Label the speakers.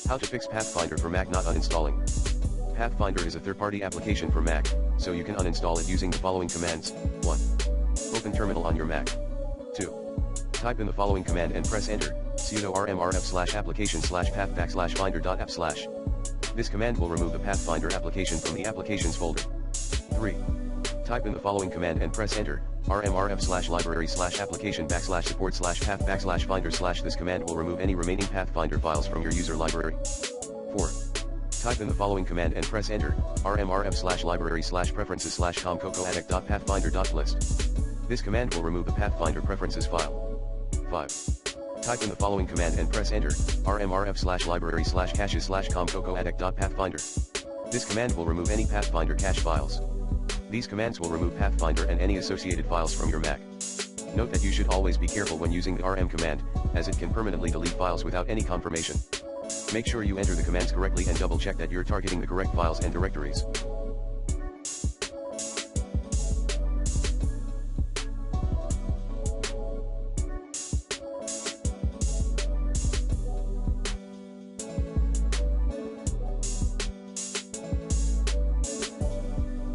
Speaker 1: How to fix Pathfinder for Mac not uninstalling. Pathfinder is a third-party application for Mac, so you can uninstall it using the following commands. 1. Open terminal on your Mac. 2. Type in the following command and press enter, sudo rmrf/application/path/finder.app/. This command will remove the Pathfinder application from the applications folder. 3. Type in the following command and press enter, rmrf/library/application/support/path/finder/. This command will remove any remaining Pathfinder files from your user library. 4. Type in the following command and press enter, rmrf/library/preferences/com.cocoaddict.pathfinder.list. This command will remove the Pathfinder preferences file. 5. Type in the following command and press enter, rmrf/library/caches/com.cocoaddict.pathfinder. This command will remove any Pathfinder cache files. These commands will remove Pathfinder and any associated files from your Mac. Note that you should always be careful when using the rm command, as it can permanently delete files without any confirmation. Make sure you enter the commands correctly and double check that you're targeting the correct files and directories.